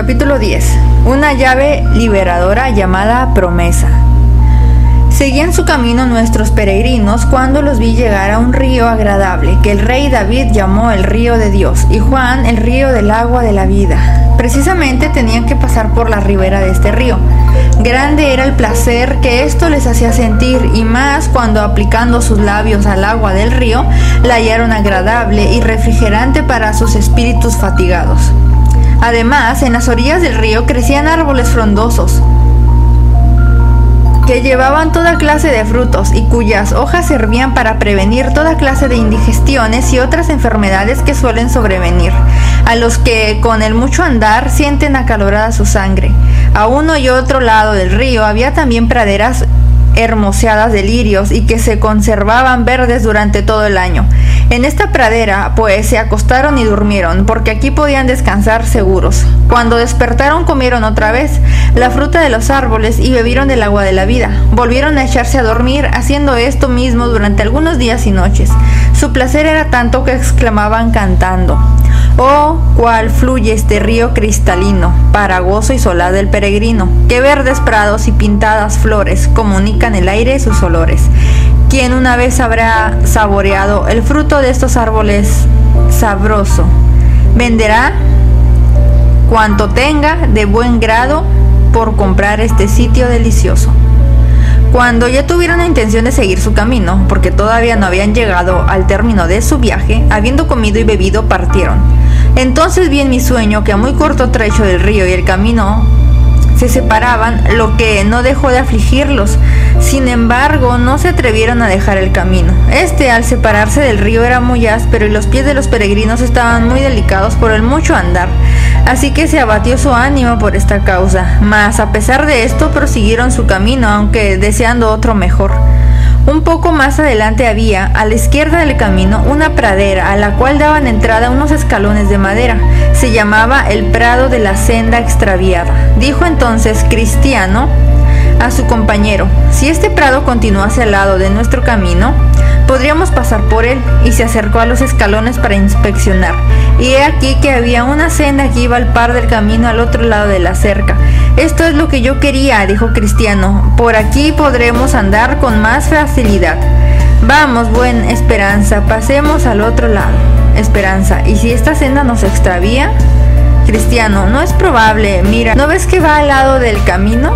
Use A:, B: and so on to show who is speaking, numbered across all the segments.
A: Capítulo 10. Una llave liberadora llamada promesa. Seguían su camino nuestros peregrinos cuando los vi llegar a un río agradable, que el rey David llamó el río de Dios, y Juan el río del agua de la vida. Precisamente tenían que pasar por la ribera de este río. Grande era el placer que esto les hacía sentir, y más cuando aplicando sus labios al agua del río, la hallaron agradable y refrigerante para sus espíritus fatigados. Además, en las orillas del río crecían árboles frondosos, que llevaban toda clase de frutos y cuyas hojas servían para prevenir toda clase de indigestiones y otras enfermedades que suelen sobrevenir a los que con el mucho andar sienten acalorada su sangre. A uno y otro lado del río había también praderas hermoseadas de lirios y que se conservaban verdes durante todo el año. En esta pradera, pues, se acostaron y durmieron, porque aquí podían descansar seguros. Cuando despertaron, comieron otra vez la fruta de los árboles y bebieron del agua de la vida. Volvieron a echarse a dormir, haciendo esto mismo durante algunos días y noches. Su placer era tanto que exclamaban cantando: «Oh, cuál fluye este río cristalino, para gozo y solaz del peregrino. Qué verdes prados y pintadas flores comunican el aire y sus olores. Quien una vez habrá saboreado el fruto de estos árboles sabroso, venderá cuanto tenga de buen grado por comprar este sitio delicioso». Cuando ya tuvieron la intención de seguir su camino, porque todavía no habían llegado al término de su viaje, habiendo comido y bebido, partieron. Entonces vi en mi sueño que a muy corto trecho del río y el camino se separaban, lo que no dejó de afligirlos. Sin embargo, no se atrevieron a dejar el camino. Al separarse del río, era muy áspero y los pies de los peregrinos estaban muy delicados por el mucho andar. Así que se abatió su ánimo por esta causa. Mas a pesar de esto, prosiguieron su camino, aunque deseando otro mejor. Un poco más adelante había, a la izquierda del camino, una pradera a la cual daban entrada unos escalones de madera. Se llamaba el prado de la senda extraviada. Dijo entonces Cristiano a su compañero: «Si este prado continuase al lado de nuestro camino, podríamos pasar por él», y se acercó a los escalones para inspeccionar. Y he aquí que había una senda que iba al par del camino al otro lado de la cerca. «Esto es lo que yo quería», dijo Cristiano, «por aquí podremos andar con más facilidad. Vamos, buen Esperanza, pasemos al otro lado». Esperanza: «¿Y si esta senda nos extravía?» Cristiano: «No es probable, mira, ¿no ves que va al lado del camino?»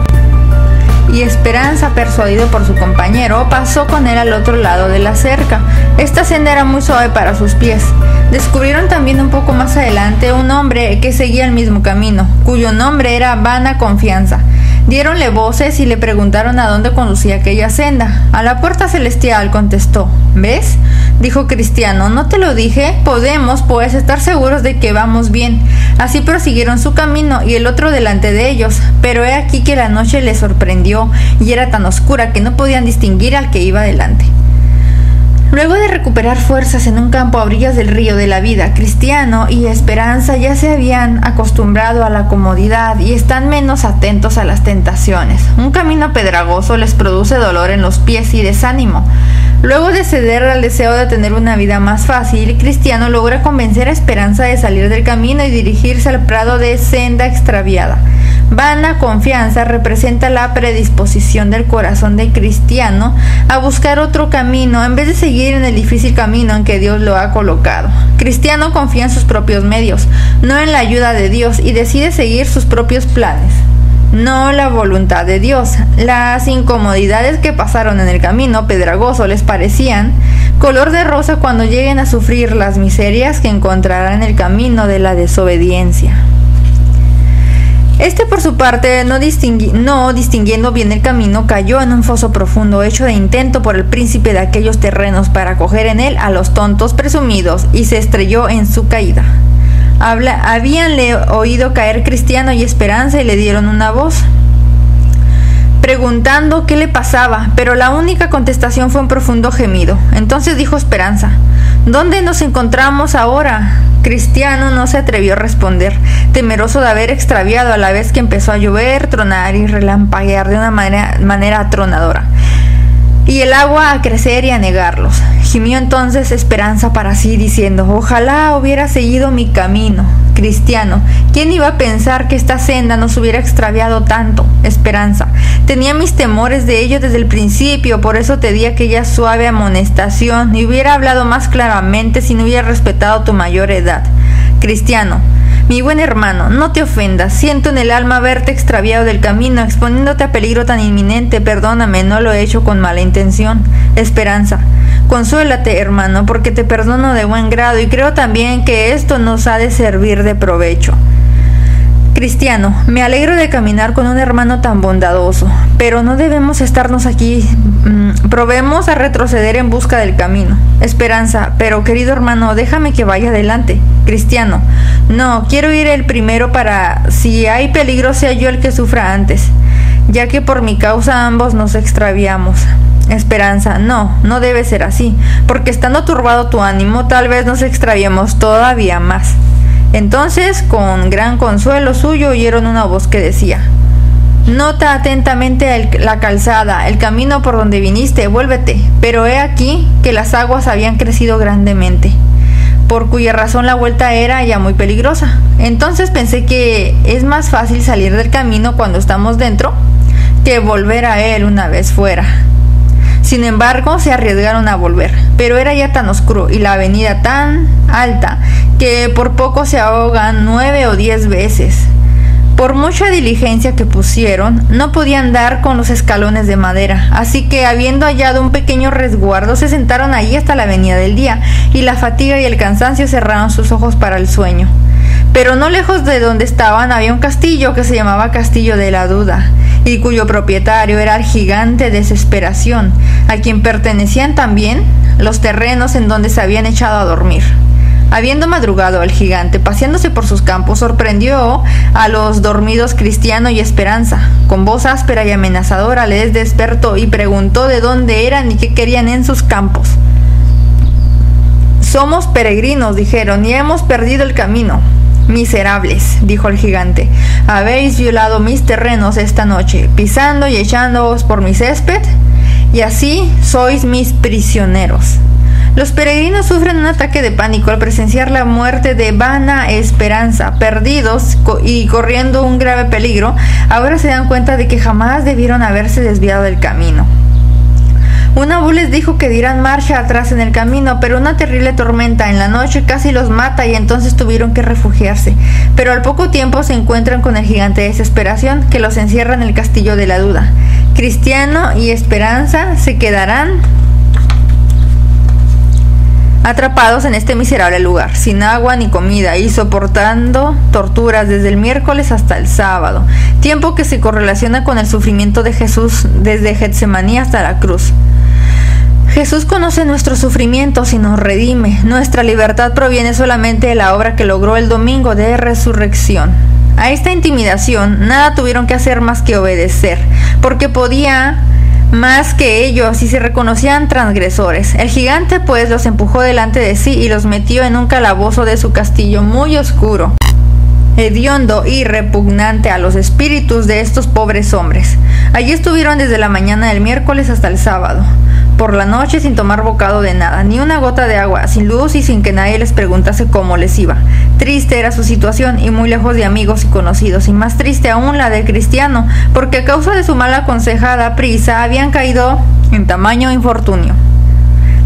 A: Y Esperanza, persuadido por su compañero, pasó con él al otro lado de la cerca. Esta senda era muy suave para sus pies. Descubrieron también un poco más adelante un hombre que seguía el mismo camino, cuyo nombre era Vana Confianza. Diéronle voces y le preguntaron a dónde conducía aquella senda. «A la puerta celestial», contestó. «¿Ves?», dijo Cristiano, «¿no te lo dije? Podemos, pues, estar seguros de que vamos bien». Así prosiguieron su camino y el otro delante de ellos, pero he aquí que la noche les sorprendió y era tan oscura que no podían distinguir al que iba delante. Luego de recuperar fuerzas en un campo a orillas del río de la vida, Cristiano y Esperanza ya se habían acostumbrado a la comodidad y están menos atentos a las tentaciones. Un camino pedregoso les produce dolor en los pies y desánimo. Luego de ceder al deseo de tener una vida más fácil, Cristiano logra convencer a Esperanza de salir del camino y dirigirse al prado de senda extraviada. Vana Confianza representa la predisposición del corazón de Cristiano a buscar otro camino en vez de seguir en el difícil camino en que Dios lo ha colocado. Cristiano confía en sus propios medios, no en la ayuda de Dios, y decide seguir sus propios planes, no la voluntad de Dios. Las incomodidades que pasaron en el camino pedregoso les parecían color de rosa cuando lleguen a sufrir las miserias que encontrarán en el camino de la desobediencia. Por su parte, no distinguiendo bien el camino, cayó en un foso profundo hecho de intento por el príncipe de aquellos terrenos para coger en él a los tontos presumidos, y se estrelló en su caída. Habíanle oído caer Cristiano y Esperanza y le dieron una voz preguntando qué le pasaba, pero la única contestación fue un profundo gemido. Entonces dijo Esperanza: «¿Dónde nos encontramos ahora?». Cristiano no se atrevió a responder, temeroso de haber extraviado, a la vez que empezó a llover, tronar y relampaguear de una manera atronadora, y el agua a crecer y a anegarlos. Gimió entonces Esperanza para sí, diciendo: ojalá hubiera seguido mi camino. Cristiano: ¿quién iba a pensar que esta senda nos hubiera extraviado tanto? Esperanza: tenía mis temores de ello desde el principio, por eso te di aquella suave amonestación y hubiera hablado más claramente si no hubiera respetado tu mayor edad. Cristiano: mi buen hermano, no te ofendas, siento en el alma haberte extraviado del camino, exponiéndote a peligro tan inminente, perdóname, no lo he hecho con mala intención. Esperanza: consuélate, hermano, porque te perdono de buen grado y creo también que esto nos ha de servir de provecho. Cristiano: me alegro de caminar con un hermano tan bondadoso, pero no debemos estarnos aquí, probemos a retroceder en busca del camino. Esperanza: pero querido hermano, déjame que vaya adelante. Cristiano: no, quiero ir el primero para, si hay peligro, sea yo el que sufra antes, ya que por mi causa ambos nos extraviamos. Esperanza: no debe ser así, porque estando turbado tu ánimo, tal vez nos extraviemos todavía más. Entonces, con gran consuelo suyo, oyeron una voz que decía: nota atentamente la calzada, el camino por donde viniste, vuélvete. Pero he aquí que las aguas habían crecido grandemente, por cuya razón la vuelta era ya muy peligrosa. Entonces pensé que es más fácil salir del camino cuando estamos dentro que volver a él una vez fuera. Sin embargo, se arriesgaron a volver, pero era ya tan oscuro y la avenida tan alta que por poco se ahogan 9 o 10 veces. Por mucha diligencia que pusieron, no podían dar con los escalones de madera, así que habiendo hallado un pequeño resguardo, se sentaron allí hasta la venida del día, y la fatiga y el cansancio cerraron sus ojos para el sueño. Pero no lejos de donde estaban había un castillo que se llamaba Castillo de la Duda, y cuyo propietario era el gigante Desesperación, a quien pertenecían también los terrenos en donde se habían echado a dormir. Habiendo madrugado el gigante, paseándose por sus campos, sorprendió a los dormidos Cristiano y Esperanza. Con voz áspera y amenazadora les despertó y preguntó de dónde eran y qué querían en sus campos. Somos peregrinos, dijeron, y hemos perdido el camino. Miserables, dijo el gigante, habéis violado mis terrenos esta noche, pisando y echándoos por mi césped, y así sois mis prisioneros. Los peregrinos sufren un ataque de pánico al presenciar la muerte de vana esperanza. Perdidos y corriendo un grave peligro, ahora se dan cuenta de que jamás debieron haberse desviado del camino. Una voz les dijo que dieran marcha atrás en el camino, pero una terrible tormenta en la noche casi los mata y entonces tuvieron que refugiarse. Pero al poco tiempo se encuentran con el gigante de Desesperación, que los encierra en el Castillo de la Duda. Cristiano y Esperanza se quedarán atrapados en este miserable lugar, sin agua ni comida y soportando torturas desde el miércoles hasta el sábado, tiempo que se correlaciona con el sufrimiento de Jesús desde Getsemaní hasta la cruz. Jesús conoce nuestros sufrimientos y nos redime. Nuestra libertad proviene solamente de la obra que logró el domingo de resurrección. A esta intimidación nada tuvieron que hacer más que obedecer, porque podía más que ellos y se reconocían transgresores. El gigante pues los empujó delante de sí y los metió en un calabozo de su castillo muy oscuro, hediondo y repugnante a los espíritus de estos pobres hombres. Allí estuvieron desde la mañana del miércoles hasta el sábado, por la noche sin tomar bocado de nada, ni una gota de agua, sin luz y sin que nadie les preguntase cómo les iba. Triste era su situación y muy lejos de amigos y conocidos, y más triste aún la del Cristiano, porque a causa de su mal aconsejada prisa habían caído en tamaño infortunio.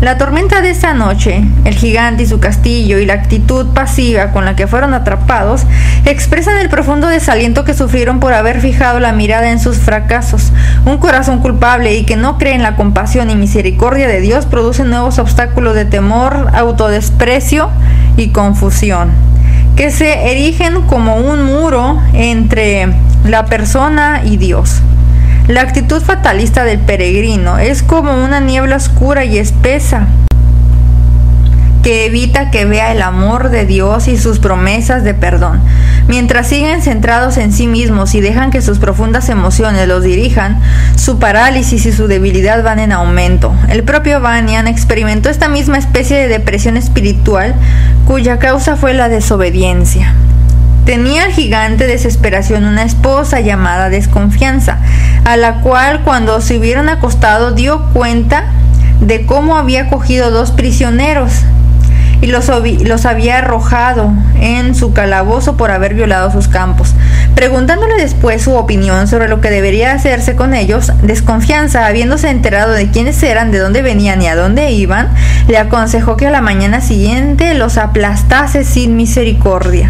A: La tormenta de esta noche, el gigante y su castillo y la actitud pasiva con la que fueron atrapados expresan el profundo desaliento que sufrieron por haber fijado la mirada en sus fracasos. Un corazón culpable y que no cree en la compasión y misericordia de Dios produce nuevos obstáculos de temor, autodesprecio y confusión, que se erigen como un muro entre la persona y Dios. La actitud fatalista del peregrino es como una niebla oscura y espesa que evita que vea el amor de Dios y sus promesas de perdón. Mientras siguen centrados en sí mismos y dejan que sus profundas emociones los dirijan, su parálisis y su debilidad van en aumento. El propio Bunyan experimentó esta misma especie de depresión espiritual cuya causa fue la desobediencia. Tenía el gigante Desesperación una esposa llamada Desconfianza, a la cual cuando se hubieron acostado dio cuenta de cómo había cogido 2 prisioneros y los había arrojado en su calabozo por haber violado sus campos. Preguntándole después su opinión sobre lo que debería hacerse con ellos, Desconfianza, habiéndose enterado de quiénes eran, de dónde venían y a dónde iban, le aconsejó que a la mañana siguiente los aplastase sin misericordia.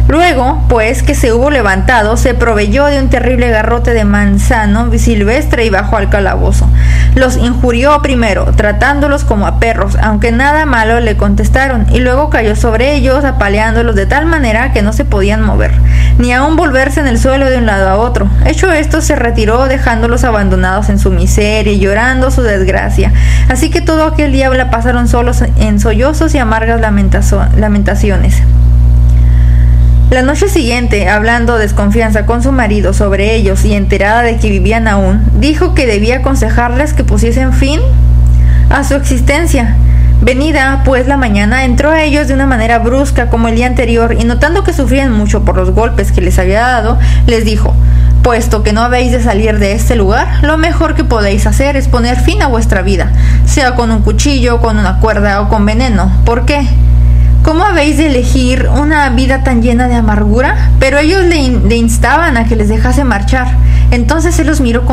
A: Luego, pues que se hubo levantado, se proveyó de un terrible garrote de manzano silvestre y bajó al calabozo. Los injurió primero, tratándolos como a perros, aunque nada malo le contestaron, y luego cayó sobre ellos, apaleándolos de tal manera que no se podían mover, ni aun volverse en el suelo de un lado a otro. Hecho esto, se retiró, dejándolos abandonados en su miseria y llorando su desgracia. Así que todo aquel día la pasaron solos en sollozos y amargas lamentaciones. La noche siguiente, hablando Desconfianza con su marido sobre ellos y enterada de que vivían aún, dijo que debía aconsejarles que pusiesen fin a su existencia. Venida, pues, la mañana, entró a ellos de una manera brusca como el día anterior, y notando que sufrían mucho por los golpes que les había dado, les dijo: puesto que no habéis de salir de este lugar, lo mejor que podéis hacer es poner fin a vuestra vida, sea con un cuchillo, con una cuerda o con veneno. ¿Por qué? ¿Cómo habéis de elegir una vida tan llena de amargura? Pero ellos le instaban a que les dejase marchar. Entonces él los miró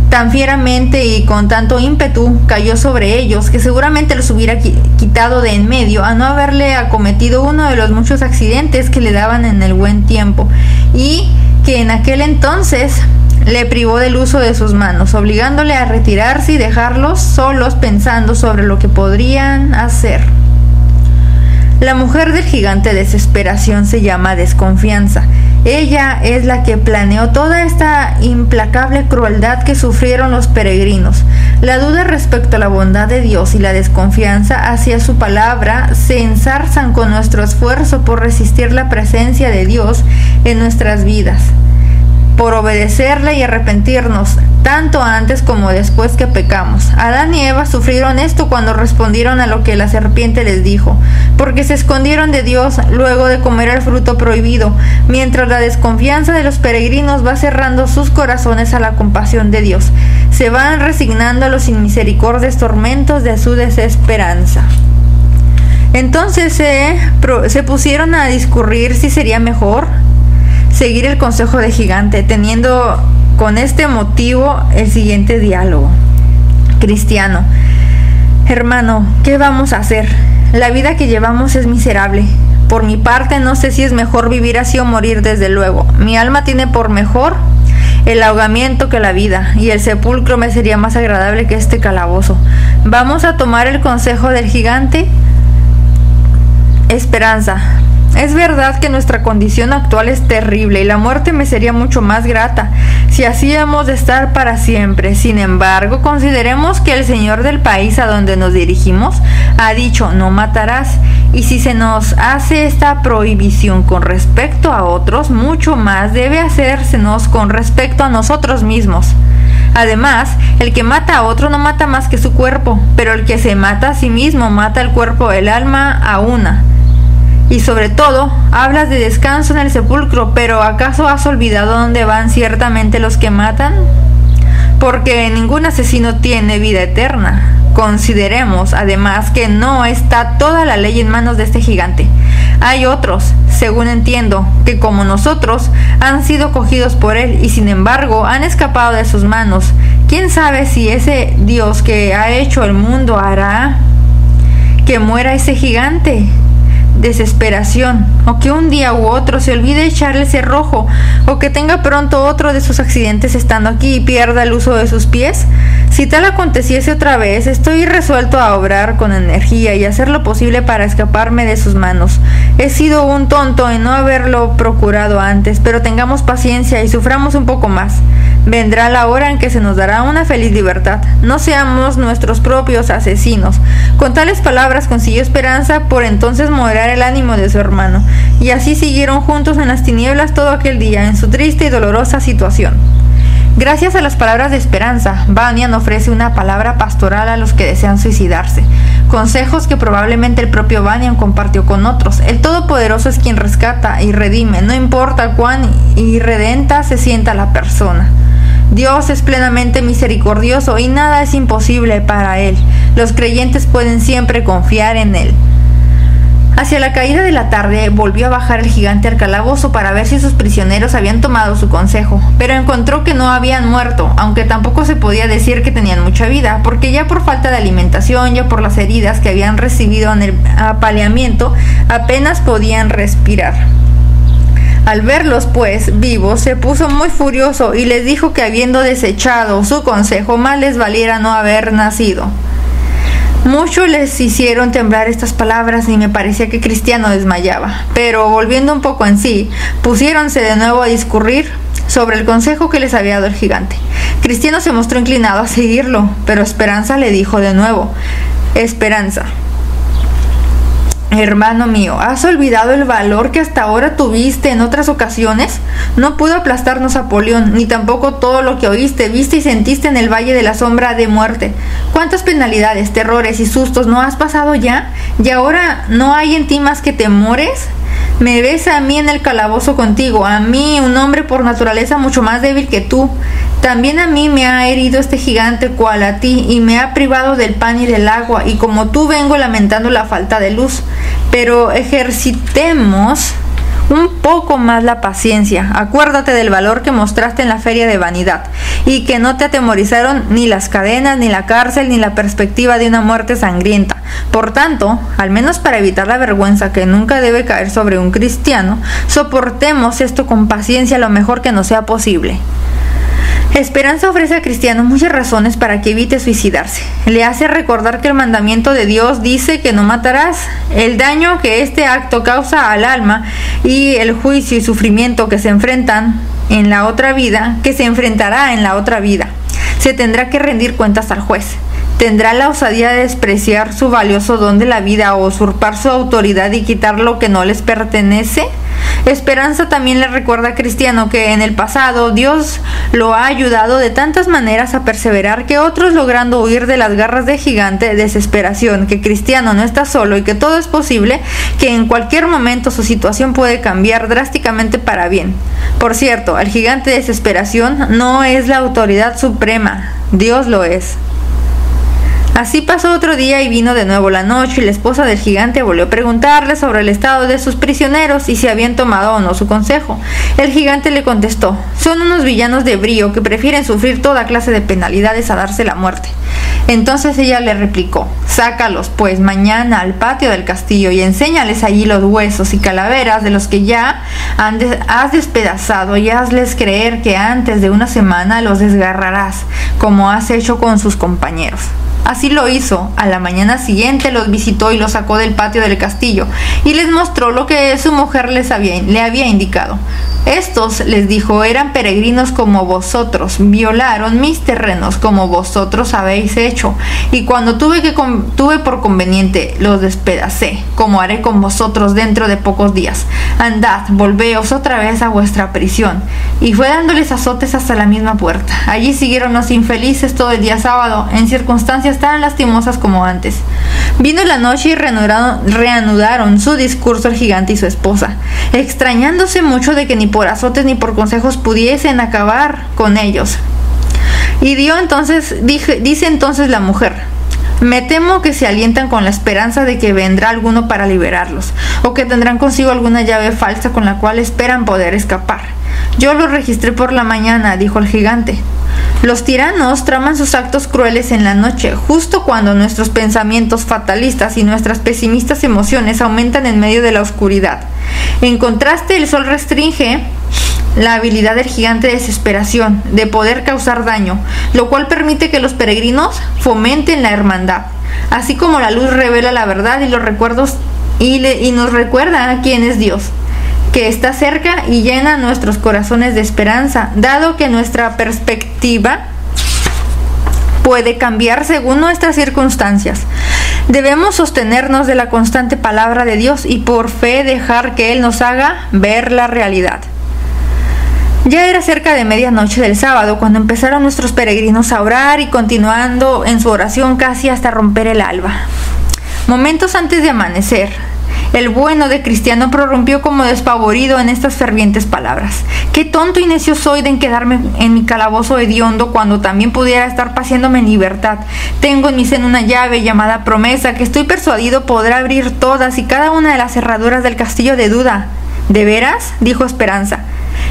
A: tan fieramente y con tanto ímpetu, cayó sobre ellos, que seguramente los hubiera quitado de en medio, a no haberle acometido uno de los muchos accidentes que le daban en el buen tiempo, y que en aquel entonces le privó del uso de sus manos, obligándole a retirarse y dejarlos solos pensando sobre lo que podrían hacer. La mujer del gigante Desesperación se llama Desconfianza. Ella es la que planeó toda esta implacable crueldad que sufrieron los peregrinos. La duda respecto a la bondad de Dios y la desconfianza hacia su palabra se ensarzan con nuestro esfuerzo por resistir la presencia de Dios en nuestras vidas, por obedecerle y arrepentirnos, tanto antes como después que pecamos. Adán y Eva sufrieron esto cuando respondieron a lo que la serpiente les dijo, porque se escondieron de Dios luego de comer el fruto prohibido, mientras la desconfianza de los peregrinos va cerrando sus corazones a la compasión de Dios. Se van resignando a los inmisericordios tormentos de su desesperanza. Entonces se pusieron a discurrir si sería mejor seguir el consejo del gigante, teniendo con este motivo el siguiente diálogo. Cristiano: hermano, ¿qué vamos a hacer? La vida que llevamos es miserable. Por mi parte, no sé si es mejor vivir así o morir, desde luego. Mi alma tiene por mejor el ahogamiento que la vida, y el sepulcro me sería más agradable que este calabozo. ¿Vamos a tomar el consejo del gigante? Esperanza: es verdad que nuestra condición actual es terrible y la muerte me sería mucho más grata si así hemos de estar para siempre. Sin embargo, consideremos que el señor del país a donde nos dirigimos ha dicho: no matarás, y si se nos hace esta prohibición con respecto a otros, mucho más debe hacérsenos con respecto a nosotros mismos. Además, el que mata a otro no mata más que su cuerpo, pero el que se mata a sí mismo mata el cuerpo, el alma a una. Y sobre todo, hablas de descanso en el sepulcro, pero ¿acaso has olvidado dónde van ciertamente los que matan? Porque ningún asesino tiene vida eterna. Consideremos, además, que no está toda la ley en manos de este gigante. Hay otros, según entiendo, que como nosotros, han sido cogidos por él y sin embargo han escapado de sus manos. ¿Quién sabe si ese Dios que ha hecho el mundo hará que muera ese gigante? Desesperación, o que un día u otro se olvide echarle cerrojo, o que tenga pronto otro de sus accidentes estando aquí y pierda el uso de sus pies. Si tal aconteciese otra vez, estoy resuelto a obrar con energía y hacer lo posible para escaparme de sus manos. He sido un tonto en no haberlo procurado antes, pero tengamos paciencia y suframos un poco más. Vendrá la hora en que se nos dará una feliz libertad. No seamos nuestros propios asesinos. Con tales palabras consiguió Esperanza por entonces moderar el ánimo de su hermano, y así siguieron juntos en las tinieblas todo aquel día, en su triste y dolorosa situación. Gracias a las palabras de Esperanza, Bunyan ofrece una palabra pastoral a los que desean suicidarse, consejos que probablemente el propio Bunyan compartió con otros. El Todopoderoso es quien rescata y redime, no importa cuán irredenta se sienta la persona. Dios es plenamente misericordioso y nada es imposible para Él. Los creyentes pueden siempre confiar en Él. Hacia la caída de la tarde volvió a bajar el gigante al calabozo para ver si sus prisioneros habían tomado su consejo, pero encontró que no habían muerto, aunque tampoco se podía decir que tenían mucha vida, porque ya por falta de alimentación, ya por las heridas que habían recibido en el apaleamiento, apenas podían respirar. Al verlos, pues, vivos, se puso muy furioso y les dijo que habiendo desechado su consejo, más les valiera no haber nacido. Mucho les hicieron temblar estas palabras y me parecía que Cristiano desmayaba, pero volviendo un poco en sí, pusiéronse de nuevo a discurrir sobre el consejo que les había dado el gigante. Cristiano se mostró inclinado a seguirlo, pero Esperanza le dijo de nuevo: Esperanza, hermano mío, ¿has olvidado el valor que hasta ahora tuviste en otras ocasiones? No pudo aplastarnos Napoleón, ni tampoco todo lo que oíste, viste y sentiste en el Valle de la Sombra de Muerte. ¿Cuántas penalidades, terrores y sustos no has pasado ya? ¿Y ahora no hay en ti más que temores? Me ves a mí en el calabozo contigo, a mí, un hombre por naturaleza mucho más débil que tú. También a mí me ha herido este gigante cual a ti, y me ha privado del pan y del agua, y como tú vengo lamentando la falta de luz. Pero ejercitemos un poco más la paciencia. Acuérdate del valor que mostraste en la feria de vanidad, y que no te atemorizaron ni las cadenas, ni la cárcel, ni la perspectiva de una muerte sangrienta. Por tanto, al menos para evitar la vergüenza que nunca debe caer sobre un cristiano, soportemos esto con paciencia lo mejor que nos sea posible. Esperanza ofrece a Cristiano muchas razones para que evite suicidarse. Le hace recordar que el mandamiento de Dios dice que no matarás, el daño que este acto causa al alma y el juicio y sufrimiento que se enfrentan en la otra vida, que se enfrentará en la otra vida. Se tendrá que rendir cuentas al juez. ¿Tendrá la osadía de despreciar su valioso don de la vida o usurpar su autoridad y quitar lo que no les pertenece? Esperanza también le recuerda a Cristiano que en el pasado Dios lo ha ayudado de tantas maneras a perseverar que otros, logrando huir de las garras de gigante, desesperación, que Cristiano no está solo y que todo es posible, que en cualquier momento su situación puede cambiar drásticamente para bien. Por cierto, el gigante de desesperación no es la autoridad suprema, Dios lo es. Así pasó otro día y vino de nuevo la noche, y la esposa del gigante volvió a preguntarle sobre el estado de sus prisioneros y si habían tomado o no su consejo. El gigante le contestó: son unos villanos de brío que prefieren sufrir toda clase de penalidades a darse la muerte. Entonces ella le replicó: sácalos pues mañana al patio del castillo y enséñales allí los huesos y calaveras de los que ya has despedazado, y hazles creer que antes de una semana los desgarrarás, como has hecho con sus compañeros. Así lo hizo. A la mañana siguiente los visitó y los sacó del patio del castillo y les mostró lo que su mujer le había indicado. Estos, les dijo, eran peregrinos como vosotros, violaron mis terrenos como vosotros habéis hecho, y cuando tuve por conveniente los despedacé, como haré con vosotros dentro de pocos días. Andad, volveos otra vez a vuestra prisión. Y fue dándoles azotes hasta la misma puerta. Allí siguieron los infelices todo el día sábado, en circunstancias tan lastimosas como antes. Vino la noche y reanudaron su discurso el gigante y su esposa, extrañándose mucho de que ni por azotes ni por consejos pudiesen acabar con ellos. Y dice entonces la mujer: me temo que se alientan con la esperanza de que vendrá alguno para liberarlos, o que tendrán consigo alguna llave falsa con la cual esperan poder escapar. Yo lo registré por la mañana, dijo el gigante. Los tiranos traman sus actos crueles en la noche, justo cuando nuestros pensamientos fatalistas y nuestras pesimistas emociones aumentan en medio de la oscuridad. En contraste, el sol restringe la habilidad del gigante de desesperación de poder causar daño, lo cual permite que los peregrinos fomenten la hermandad, así como la luz revela la verdad y los recuerdos y nos recuerda quién es Dios, que está cerca y llena nuestros corazones de esperanza, dado que nuestra perspectiva puede cambiar según nuestras circunstancias. Debemos sostenernos de la constante palabra de Dios y por fe dejar que Él nos haga ver la realidad. Ya era cerca de medianoche del sábado cuando empezaron nuestros peregrinos a orar y continuando en su oración casi hasta romper el alba. Momentos antes de amanecer, El bueno de Cristiano prorrumpió como despavorido en estas fervientes palabras. Qué tonto y necio soy de quedarme en mi calabozo hediondo cuando también pudiera estar paseándome en libertad. Tengo en mi seno una llave llamada promesa que estoy persuadido podrá abrir todas y cada una de las cerraduras del castillo de duda. ¿De veras?, dijo Esperanza.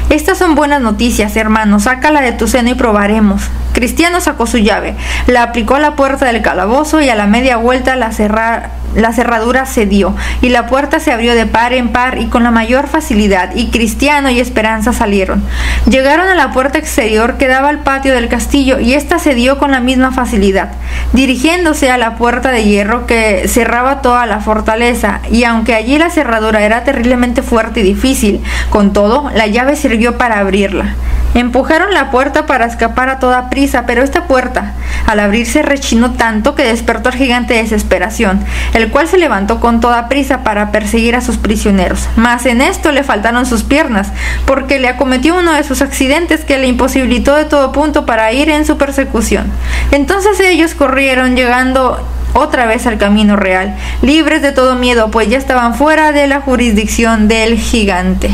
A: Estas son buenas noticias, hermano. Sácala de tu seno y probaremos. Cristiano sacó su llave, la aplicó a la puerta del calabozo y a la media vuelta la cerradura cedió y la puerta se abrió de par en par y con la mayor facilidad, y Cristiano y Esperanza salieron. Llegaron a la puerta exterior que daba al patio del castillo y ésta cedió con la misma facilidad, dirigiéndose a la puerta de hierro que cerraba toda la fortaleza, y aunque allí la cerradura era terriblemente fuerte y difícil, con todo, la llave sirvió para abrirla. Empujaron la puerta para escapar a toda prisa, pero esta puerta, al abrirse, rechinó tanto que despertó al gigante de desesperación, el cual se levantó con toda prisa para perseguir a sus prisioneros. Mas en esto le faltaron sus piernas, porque le acometió uno de sus accidentes que le imposibilitó de todo punto para ir en su persecución. Entonces ellos corrieron, llegando otra vez al camino real, libres de todo miedo, pues ya estaban fuera de la jurisdicción del gigante.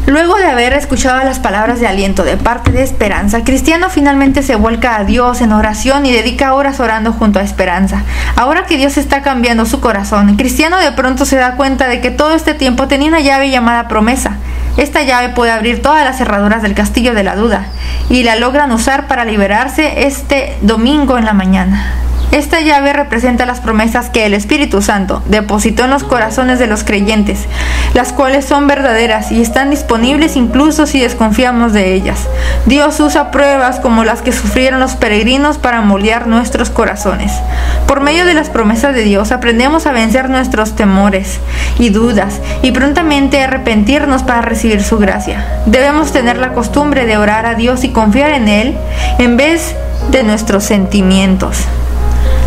A: Luego de haber escuchado las palabras de aliento de parte de Esperanza, Cristiano finalmente se vuelca a Dios en oración y dedica horas orando junto a Esperanza. Ahora que Dios está cambiando su corazón, Cristiano de pronto se da cuenta de que todo este tiempo tenía una llave llamada promesa. Esta llave puede abrir todas las cerraduras del castillo de la duda y la logran usar para liberarse este domingo en la mañana. Esta llave representa las promesas que el Espíritu Santo depositó en los corazones de los creyentes, las cuales son verdaderas y están disponibles incluso si desconfiamos de ellas. Dios usa pruebas como las que sufrieron los peregrinos para moldear nuestros corazones. Por medio de las promesas de Dios aprendemos a vencer nuestros temores y dudas y prontamente arrepentirnos para recibir su gracia. Debemos tener la costumbre de orar a Dios y confiar en Él en vez de nuestros sentimientos.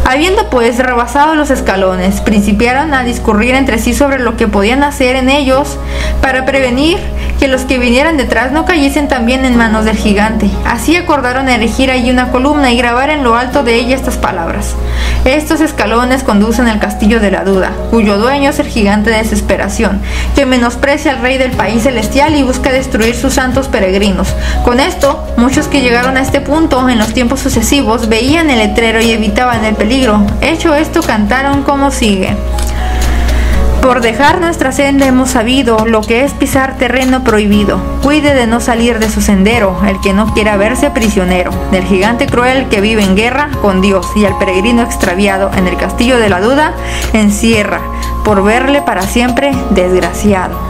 A: Habiendo pues rebasado los escalones, principiaron a discurrir entre sí sobre lo que podían hacer en ellos para prevenir que los que vinieran detrás no cayesen también en manos del gigante. Así acordaron erigir allí una columna y grabar en lo alto de ella estas palabras: estos escalones conducen al castillo de la duda, cuyo dueño es el gigante de desesperación, que menosprecia al rey del país celestial y busca destruir sus santos peregrinos. Con esto, muchos que llegaron a este punto en los tiempos sucesivos veían el letrero y evitaban el peligro. Hecho esto, cantaron como sigue: por dejar nuestra senda hemos sabido lo que es pisar terreno prohibido. Cuide de no salir de su sendero el que no quiera verse prisionero del gigante cruel que vive en guerra con Dios, y al peregrino extraviado en el castillo de la duda encierra, por verle para siempre desgraciado.